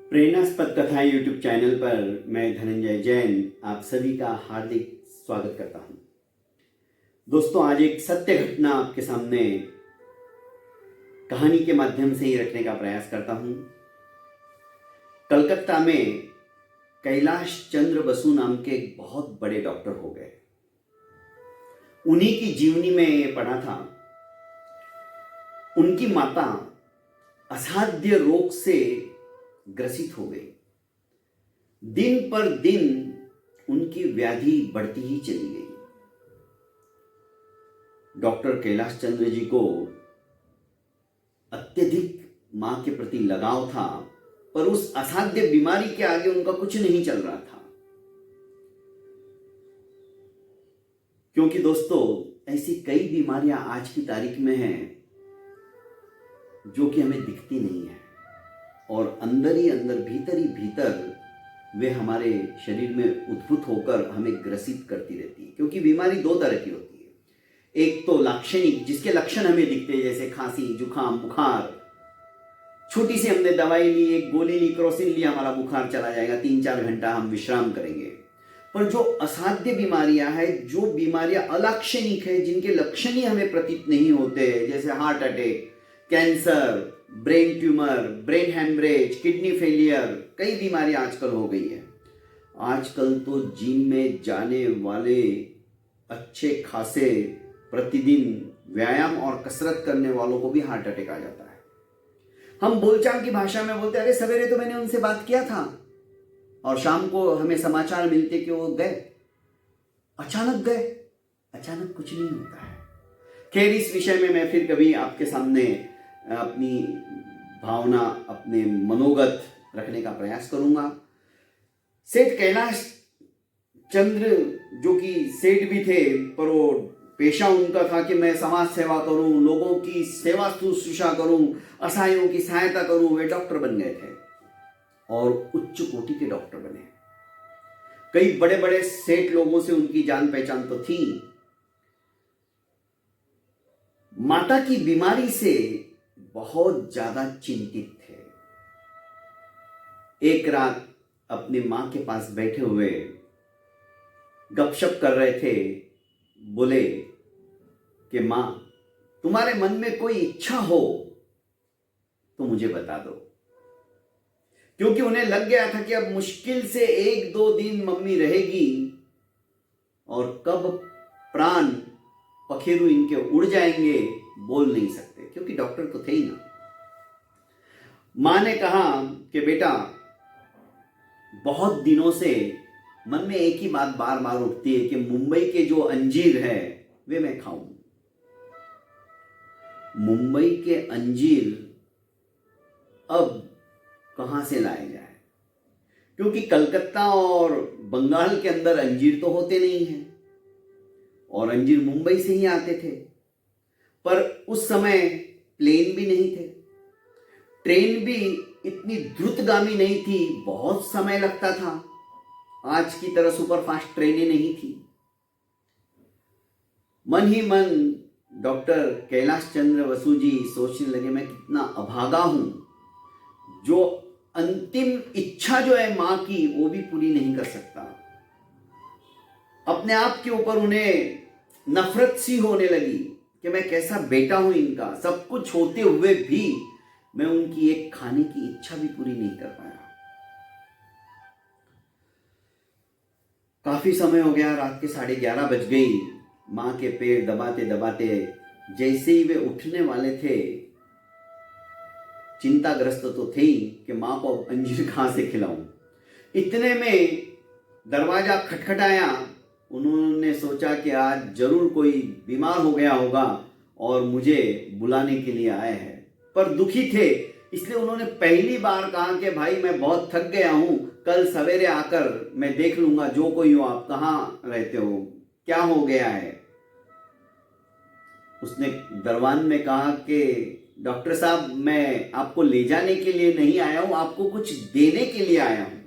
प्रेरणास्पद कथाएं YouTube channel पर मैं धनंजय जैन आप सभी का हार्दिक स्वागत करता हूं। दोस्तों, आज एक सत्य घटना आपके सामने कहानी के माध्यम से ही रखने का प्रयास करता हूं। कलकत्ता में कैलाश चंद्र बसु नाम के एक बहुत बड़े डॉक्टर हो गए। उन्हीं की जीवनी में ये पढ़ा था। उनकी माता असाध्य रोग से ग्रसित हो गई। दिन पर दिन उनकी व्याधि बढ़ती ही चली गई। डॉक्टर कैलाश चंद्र जी को अत्यधिक मां के प्रति लगाव था, पर उस असाध्य बीमारी के आगे उनका कुछ नहीं चल रहा था। क्योंकि दोस्तों, ऐसी कई बीमारियां आज की तारीख में हैं जो कि हमें दिखती नहीं है और अंदर ही अंदर, भीतर ही भीतर वे हमारे शरीर में उद्भूत होकर हमें ग्रसित करती रहती है। क्योंकि बीमारी दो तरह की होती है। एक तो लाक्षणिक, जिसके लक्षण हमें दिखते हैं, जैसे खांसी, जुकाम, बुखार। छोटी सी हमने दवाई ली, एक गोली ली, क्रोसिन ली, हमारा बुखार चला जाएगा, 3-4 घंटा हम विश्राम करेंगे। पर जो असाध्य बीमारियां हैं, जो बीमारियां अलाक्षणिक है, जिनके लक्षण ही हमें प्रतीत नहीं होते, जैसे heart attack, cancer, brain tumour, brain haemorrhage, kidney failure, कई बीमारियां आजकल हो गई है। आजकल तो जिम में जाने वाले अच्छे खासे प्रतिदिन व्यायाम और कसरत करने वालों को भी हार्ट अटैक आ जाता है। हम बोलचाल की भाषा में बोलते, अरे सवेरे तो मैंने उनसे बात किया था, और शाम को हमें समाचार मिलते कि वो गए, अचानक गए। अचानक कुछ नहीं होता है। खैर, इस विषय में मैं फिर कभी आपके सामने अपनी भावना, अपने मनोगत रखने का प्रयास करूंगा। सेठ कैलाश चंद्र, जो कि सेठ भी थे, पर वो पेशा उनका था कि मैं समाज सेवा करूं, लोगों की सेवा शुश्रूषा करूं, असहायों की सहायता करूं। वे डॉक्टर बन गए थे और उच्च कोटि के डॉक्टर बने। कई बड़े बड़े सेठ लोगों से उनकी जान पहचान तो थी। माता की बीमारी से बहुत ज्यादा चिंतित थे। एक रात अपनी मां के पास बैठे हुए गपशप कर रहे थे। बोले कि मां, तुम्हारे मन में कोई इच्छा हो तो मुझे बता दो। क्योंकि उन्हें लग गया था कि अब मुश्किल से 1-2 दिन मम्मी रहेगी और कब प्राण पखेरु इनके उड़ जाएंगे बोल नहीं सकते, क्योंकि डॉक्टर तो थे ही ना। मां ने कहा कि बेटा, बहुत दिनों से मन में एक ही बात बार बार उठती है कि मुंबई के जो अंजीर है वे मैं खाऊं। मुंबई के अंजीर अब कहां से लाए जाए, क्योंकि कलकत्ता और बंगाल के अंदर अंजीर तो होते नहीं हैं और अंजीर मुंबई से ही आते थे। पर उस समय प्लेन भी नहीं थे, ट्रेन भी इतनी द्रुतगामी नहीं थी, बहुत समय लगता था। आज की तरह सुपरफास्ट ट्रेनें नहीं थी। मन ही मन डॉक्टर कैलाश चंद्र बसु जी सोचने लगे, मैं कितना अभागा हूं, जो अंतिम इच्छा जो है मां की, वो भी पूरी नहीं कर सकता। अपने आप के ऊपर उन्हें नफरत सी होने लगी कि मैं कैसा बेटा हूं इनका, सब कुछ होते हुए भी मैं उनकी एक खाने की इच्छा भी पूरी नहीं कर पाया। काफी समय हो गया, रात के 11:30 बज गई। मां के पैर दबाते दबाते जैसे ही वे उठने वाले थे, चिंताग्रस्त तो थे ही कि मां को अंजीर कहां से खिलाऊं। इतने में दरवाजा खटखटाया। उन्होंने सोचा कि आज जरूर कोई बीमार हो गया होगा और मुझे बुलाने के लिए आए हैं। पर दुखी थे, इसलिए उन्होंने पहली बार कहा कि भाई, मैं बहुत थक गया हूं, कल सवेरे आकर मैं देख लूंगा, जो कोई हो, आप कहां रहते हो, क्या हो गया है। उसने दरवान में कहा कि डॉक्टर साहब, मैं आपको ले जाने के लिए नहीं आया हूं, आपको कुछ देने के लिए आया हूं।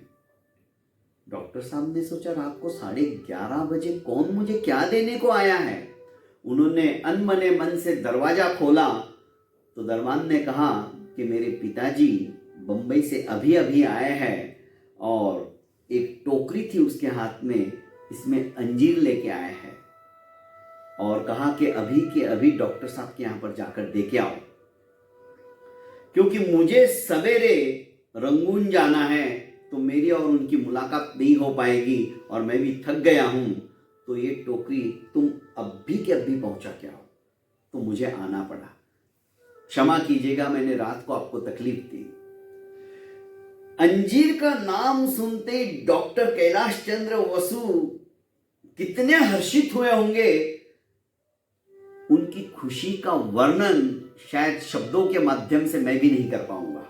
डॉक्टर साहब ने सोचा, रात को 11:30 बजे कौन मुझे क्या देने को आया है। उन्होंने अनमने मन से दरवाजा खोला तो दरबान ने कहा कि मेरे पिताजी बम्बई से अभी अभी आए हैं और एक टोकरी थी उसके हाथ में, इसमें अंजीर लेके आए हैं और कहा कि अभी के अभी डॉक्टर साहब के यहाँ पर जाकर दे के आओ, क्योंकि मुझे सवेरे रंगून जाना है, तो मेरी और उनकी मुलाकात नहीं हो पाएगी और मैं भी थक गया हूं, तो ये टोकरी तुम अभी के अभी पहुंचा के आओ। तो मुझे आना पड़ा, क्षमा कीजिएगा मैंने रात को आपको तकलीफ दी। अंजीर का नाम सुनते डॉक्टर कैलाश चंद्र वसु कितने हर्षित हुए होंगे, उनकी खुशी का वर्णन शायद शब्दों के माध्यम से मैं भी नहीं कर पाऊंगा।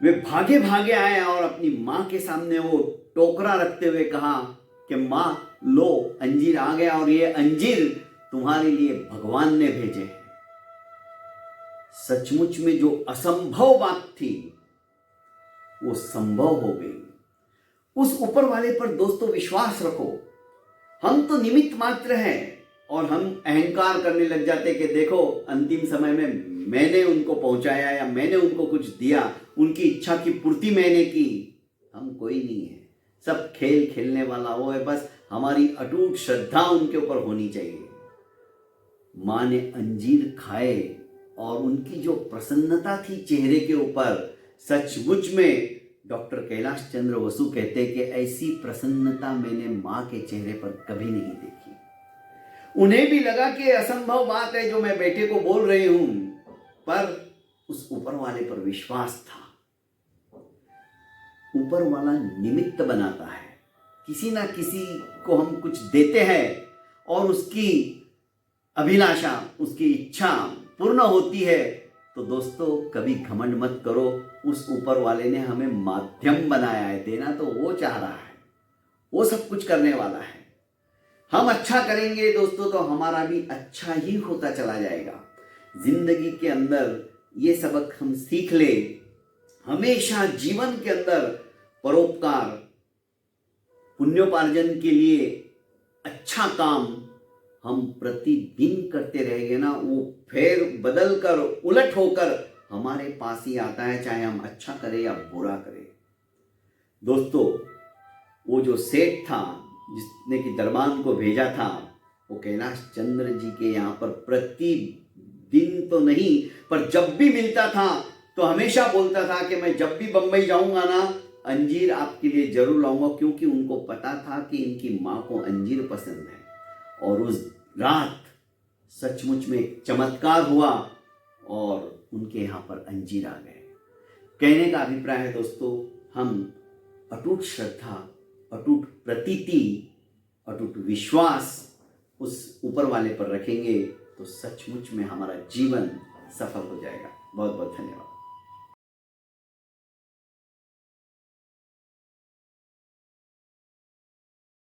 वे भागे भागे आए और अपनी मां के सामने वो टोकरा रखते हुए कहा कि मां लो अंजीर आ गया और ये अंजीर तुम्हारे लिए भगवान ने भेजे हैं। सचमुच में जो असंभव बात थी वो संभव हो गई। उस ऊपर वाले पर दोस्तों विश्वास रखो। हम तो निमित्त मात्र हैं और हम अहंकार करने लग जाते कि देखो अंतिम समय में मैंने उनको पहुंचाया या मैंने उनको कुछ दिया, उनकी इच्छा की पूर्ति मैंने की। हम कोई नहीं है, सब खेल खेलने वाला वो है, बस हमारी अटूट श्रद्धा उनके ऊपर होनी चाहिए। मां ने अंजीर खाए और उनकी जो प्रसन्नता थी चेहरे के ऊपर, सचमुच में डॉक्टर कैलाश चंद्र वसु कहते हैं कि ऐसी प्रसन्नता मैंने मां के चेहरे पर कभी नहीं देखी। उन्हें भी लगा कि असंभव बात है जो मैं बेटे को बोल रही हूं, पर उस ऊपर वाले पर विश्वास था। ऊपर वाला निमित्त बनाता है, किसी ना किसी को हम कुछ देते हैं और उसकी अभिलाषा, उसकी इच्छा पूर्ण होती है। तो दोस्तों कभी घमंड मत करो, उस ऊपर वाले ने हमें माध्यम बनाया है, देना तो वो चाह रहा है, वो सब कुछ करने वाला है। हम अच्छा करेंगे दोस्तों तो हमारा भी अच्छा ही होता चला जाएगा। जिंदगी के अंदर ये सबक हम सीख ले, हमेशा जीवन के अंदर परोपकार, पुण्योपार्जन के लिए अच्छा काम हम प्रतिदिन करते रहेंगे ना, वो फेर बदल कर उलट होकर हमारे पास ही आता है, चाहे हम अच्छा करें या बुरा करें। दोस्तों वो जो सेठ था जिसने कि दरबान को भेजा था, वो कैलाश चंद्र जी के यहाँ पर प्रतिदिन तो नहीं पर जब भी मिलता था तो हमेशा बोलता था कि मैं जब भी बंबई जाऊंगा ना अंजीर आपके लिए जरूर लाऊंगा, क्योंकि उनको पता था कि इनकी माँ को अंजीर पसंद है। और उस रात सचमुच में एक चमत्कार हुआ और उनके यहाँ पर अंजीर आ गए। कहने का अभिप्राय है दोस्तों, हम अटूट श्रद्धा, अटूट प्रतीति, अटूट विश्वास उस ऊपर वाले पर रखेंगे तो सचमुच में हमारा जीवन सफल हो जाएगा। बहुत बहुत धन्यवाद।